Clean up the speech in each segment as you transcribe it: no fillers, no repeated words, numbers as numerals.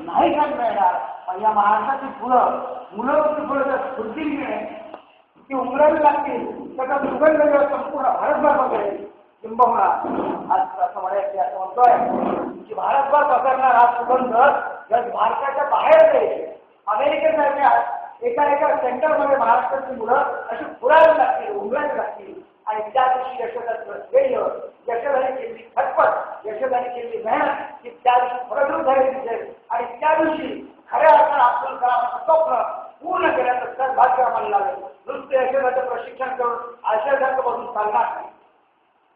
नाही काय मिळणार. पण या महाराष्ट्राची मुलं जर स्फूर्ती मिळेल ती उमरावी लागतील त्याचा सुगंध जर संपूर्ण भारतभर बघेल किंबहुना आज असं म्हणायचं असं म्हणतोय की भारतभर पसरणार हा सुगंध जर भारताच्या बाहेर जाईल अमेरिकेसारख्या एका सेंटरमध्ये महाराष्ट्राची मुलं अशी फुरायला लागतील उमरायला लागतील आणि त्या दिवशी यशोदाचं ध्येय यशोदाने केलेली खटपट यशोदाने केलेली मेहनत की त्या दिवशी फळद्रूप झालेली दिसेल आणि त्या दिवशी खऱ्या अर्थानं अब्दुल कलामाचं स्वप्न पूर्ण केल्याचं सद्भाग्य आम्हाला लागेल. नुसतं यशोदाचं प्रशिक्षण करून आशयासारखं बसून चालणार नाही.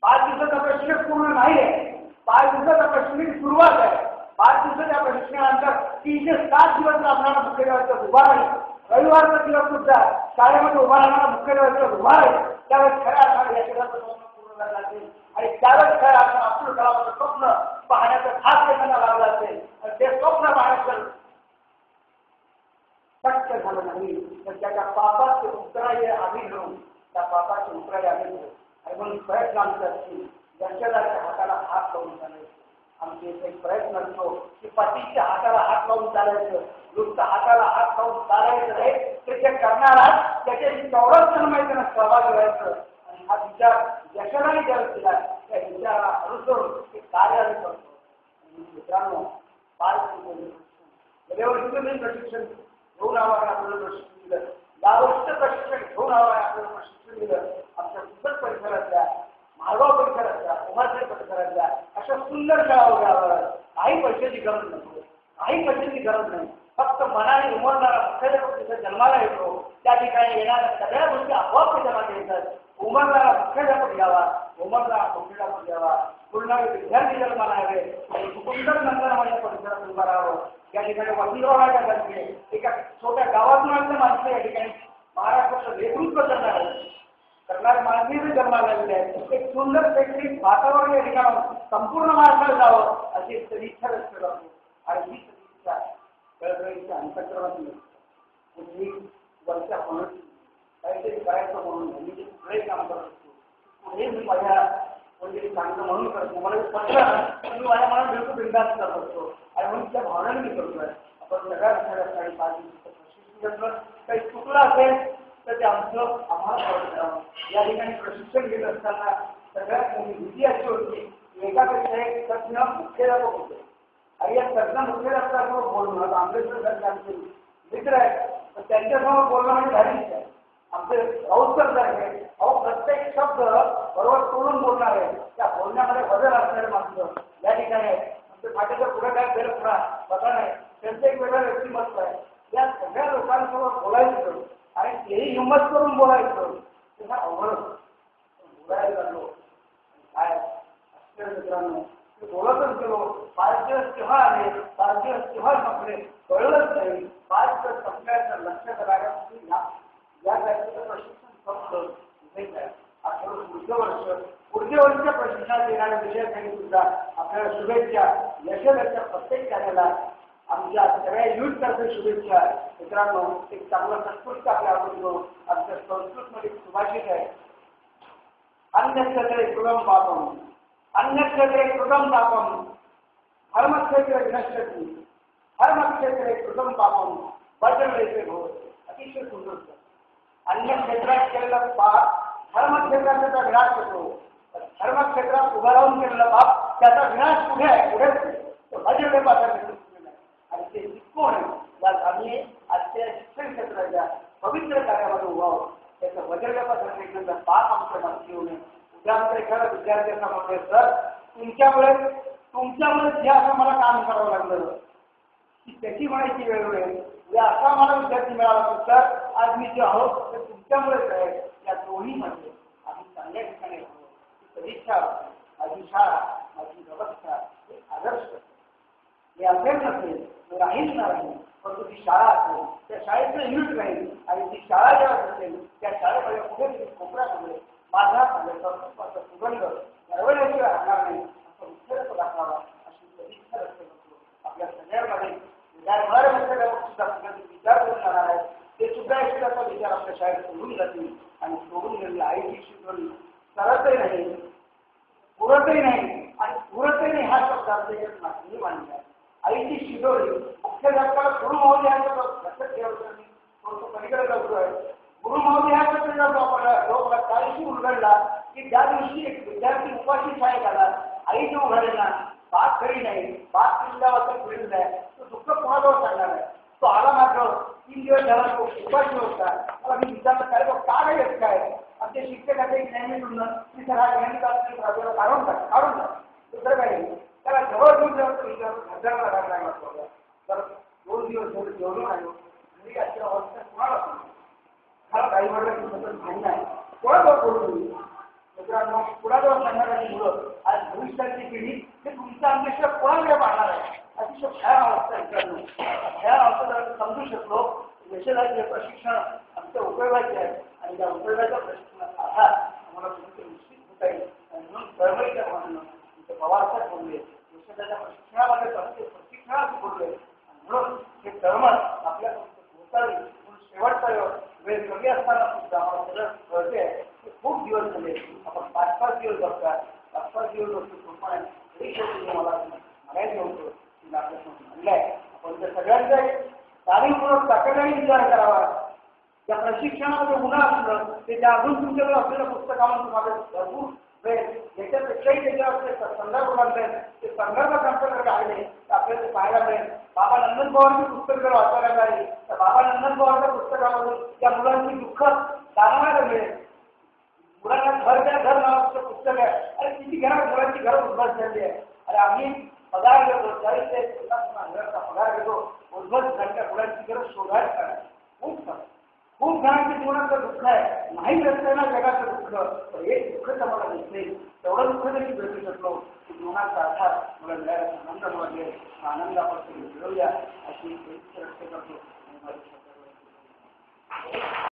5 दिवसाचं प्रशिक्षण पूर्ण नाही आहे. 5 दिवसाच्या प्रशिक्षणाची सुरुवात आहे. 5 दिवसाच्या प्रशिक्षणानंतर 307 दिवस आपल्याला मुख्याध्यापकाचा उभा राहील. रविवारचा दिवस सुद्धा शाळेमध्ये उभा राहणारा मुख्याध्यापकाचा उभा राहील. त्यावेळेस खऱ्या अर्थाने यशोदाचं स्वप्न पूर्ण झालं असेल आणि त्यावेळेस खऱ्या अर्थानं अब्दुल कलामाचं स्वप्न पाहण्याचं खास त्यांना लागलं असेल आणि ते स्वप्न पाहण्याचं शक्य झालं नाही तर त्याच्या पापाचे उत्तराय आम्ही घेऊन त्या पापाचे उत्तराय आम्ही घेऊ आणि म्हणून प्रयत्न आमचे असतील यशोदाच्या हाताला हात लावून चालायचं. आमचे एक प्रयत्न असतो की पतीच्या हाताला हात लावून चालायचं. नुसतं हाताला हात लावून चालायचं नाही तर ते करणारा त्याच्याशी तेवढंच जन्मायचं सहभागी व्हायचं आणि हा विचार यशोदाने जर केला त्या विचाराला अनुसरून ते कार्य आम्ही करतो. मित्रांनो 5 वर्षाचं प्रशिक्षण घेऊन आव्हाने आपल्याला प्रशिक्षण दिलं. 10 वर्षाचं प्रशिक्षण घेऊन आव्हाने आपल्याला प्रशिक्षण दिलं. आमच्या सुंदर परिसरातल्या माळगाव परिसरातल्या उमारखेड परिसरातल्या अशा सुंदर शाळा उभ्या काही पैशाची गरज नसते. काही पैशाची गरज नाही. फक्त मनाने उमरणारा मुख्याध्यापक तिथं जन्माला येतो. त्या ठिकाणी येणाऱ्या सगळ्या गोष्टी आपोआप जन्माला येतात. उमरणारा मुख्याध्यापक यावा. उमरणारा मुख्याध्यापक यावा. बोलणारे विद्यार्थी जन्माला यावे. सुंदर नंतर माझ्या परिसरात उभा राहावं. या ठिकाणी वसंतरावच्या घरचे एका छोट्या गावातून आलेले माणसं या ठिकाणी महाराष्ट्राचं नेतृत्व करणारे माणसं जन्माला आलेले आहेत. एक सुंदर शैक्षणिक वातावरण या ठिकाणी संपूर्ण महाराष्ट्रात जावं अशी इच्छा व्यक्त करतो आणि ही इच्छा कळकळीच्या अंतःकरणातून कुठली वर्षा म्हणून काहीतरी करायचं म्हणून मी जे पुढे काम करत असतो हे मी माझ्या म्हणजे चांगलं म्हणून करतो. मला पटलं मी माझ्या मनात बिलकुल बिंदास करत असतो आणि म्हणून त्या भावनेने मी करतोय. आपण सगळ्या विषयाला 5 दिवसाचं प्रशिक्षण घेतलं. काही चुकलं असेल तर ते आमचं आम्हाला कळत राहावं. या ठिकाणी प्रशिक्षण घेत असताना सगळ्यात मोठी भीती अशी होती एकापेक्षा एक तज्ञ मुख्याध्यापक होते आणि या तज्ञ मुख्याध्यापकासमोर बोलणं आंबेडकर सारखे आमचे मित्र आहेत तर त्यांच्यासमोर बोलणं म्हणजे धाडीच आहे. आमचे राऊतकर सारखे अहो प्रत्येक शब्द बरोबर तोडून बोलणार आहे. त्या बोलण्यामध्ये बदल असणारे माणसं या ठिकाणी आहेत. आमचे फाटेच्या पुढे काय गैरपुरा बघा नाही त्यांचं एक वेगळं व्यक्तिमत्व आहे. या सगळ्या लोकांसमोर बोलायचं आणि तेही हिंमत करून बोलायचं तेव्हा अवघड बोलायला लागलो. काय आश्चर्य मित्रांनो ते बोलतच गेलो. 5 दिवस केव्हा आले 5 दिवस केव्हा संपले कळलंच नाही. 5 दिवस संपल्याचं लक्षात राहण्यासाठी या जागेचं प्रशिक्षण फक्त पुढच्या वर्षीच्या प्रशिक्षणात येणाऱ्या विषयासाठी सुद्धा आपल्याला शुभेच्छा. यशोदाच्या प्रत्येक कार्याला आमच्या सगळ्या युथतर्फे शुभेच्छा. मित्रांनो एक चांगलं संस्कृत आपल्या आवडतो. आमच्या संस्कृतमध्ये सुभाषित आहे अन्यक्षेत्रे कृतम पापम अन्यक्षेत्रे कृतम पापम धर्मक्षेत्रे विनश्यति धर्मक्षेत्रे कृतम पापम वज्रलेखे भव. अतिशय सुंदर. अन्य क्षेत्रात केलेलं पाप धर्मक्षेत्रात त्याचा विनाश होतो. धर्मक्षेत्रात उभं राहून केलेलं पाप त्याचा विनाश कुठे आहे पुढेच वज्रलेपासारखे आणि ते कोण यात आम्ही आजच्या शिक्षण क्षेत्राच्या पवित्र कार्यामध्ये उभा आहोत. त्याचं वज्रलेपासारखे केलेलं पाप आमच्या मागची येऊ नये. उद्या आमच्या एखाद्या विद्यार्थ्यांना म्हटले सर तुमच्यामुळे जे असं मला काम करावं लागलं की त्याची म्हणायची वेळ मिळेल. या असा मला विद्यार्थी मिळाला तर आज मी जे आहोत ते तुमच्यामुळेच आहे. या दोन्हीमध्ये आम्ही चांगल्या ठिकाणी आहोत. सदिच्छा माझी शाळा माझी व्यवस्था हे आदर्श हे असेल नसेल राहील नाही परंतु ती शाळा असेल त्या शाळेचं युनिट राहील आणि ती शाळा जेव्हा असेल त्या शाळेमध्ये कुठेतरी कोपऱ्यामध्ये माझा संस्कृताचा सुगंध दरवल्याशिवाय राहणार नाही असं उत्तरच दाखवावा अशी सदिच्छा व्यक्त करतो. आपल्या सगळ्यांमध्ये विचार करून जाणार आहे ते सुद्धा एखाद्याचा विचार आपल्या शाळेत सोडून जातील आणि सोडून गेलेली आईची शिकवणी सरतही नाही पुरतही नाही आणि पुरतही नाही हा शब्द आपल्याकडे नाही मांडला. आईची शिदोरी मुख्य धक्का गुरु महोदयांचा लक्षात ठेवतो मी तो पलीकडे जातोय. गुरु महोदयांचा जो आपला काळीशी उलगडला की ज्या दिवशी एक विद्यार्थी उपाशी शाळेत आला, आई जो उघडले ना बात खरी नाही, बात किल्ल्यावर फिरून नाही, तो दुःख कोणाजवळ सांगणार आहे. तो आला मात्र 3 दिवस झाला तो उपाशी होता. मला मी विचारलं काय तो का नाही येत काय. आमच्या शिक्षकाचे एक नेहमी म्हणणं की सर हा गणित आपल्याला काढून टाक दुसरं काही नाही. त्याला जवळ घेऊन जाऊन हजाराला लागला तर 2 दिवस झाले जेवढून आलो घरी अशा अवस्था कुणाला मला काही म्हणलं की सतत भांडण आहे कोणाजवळ बोलतो मी. मित्रांनो कुणाजवळ सांगणारी मुलं आज भविष्याची पिढी हे तुमच्या आमच्याशिवाय कोणाकडे पाहणार आहे. अतिशय भयान अवस्था मित्रांनो. भयान अवस्था जर समजू शकलो यशदाचे प्रशिक्षण आमच्या उपयोगाचे आहे आणि त्या उपयोगाच्या प्रशिक्षणाचा आधार आम्हाला तुमचे निश्चित होता येईल. आणि म्हणून चळवळीच्या भावनेनं तुमचे पवारसाहेब बोलले यशदाच्या प्रशिक्षणामध्ये प्रशिक्षणात बोलले म्हणून हे चळवळ आपल्यापर्यंत पोहोचावी म्हणून शेवटचा वेळ कमी असताना सुद्धा आम्हाला सगळं कळते की खूप दिवस झाले आपण 5-5 दिवस बघतात 5-5 दिवस बघतो सोपाने तरी शेवटी मला म्हणायचं होतं की आपल्यासमोर म्हणलंय आपण त्या सगळ्यांचा जाणीवपूर्वक सातत्याने विचार करावा. त्या प्रशिक्षणामध्ये गुन्हा असलं ते त्या अजून तुमच्याकडे असलेल्या पुस्तकामध्ये तुम्हाला भरपूर वेळ याच्यापेक्षाही त्याच्यावर संदर्भ लागले ते संदर्भ आमच्याकडे आले तर आपल्याला ते पाहायला मिळेल. बाबा नंदन पवारची पुस्तक जर वाचायला मिळाली तर बाबा नंदन पवारच्या पुस्तकामधून त्या मुलांची दुःख जाणवायला मिळेल. मुलांना घर द्या घर नावाचं पुस्तक आहे. अरे किती घरात मुलांची घरं उद्ध्वस्त झाली आहे. अरे आम्ही पगार घेतो 40 ते 50,000चा पगार घेतो उद्ध्वस्त झालेल्या मुलांची गरज शोधायला खूप जणांच्या जीवनाचं दुःख आहे. नाही भेटतंय ना जगाचं दुःख तर एक दुःखच आम्हाला दिसते. तेवढं दुःख देखील भेटू शकलो की जीवनाचा आधार मला मिळायला आनंद मिळेल. आनंद आपण मिळवूया अशी व्यक्त करतो.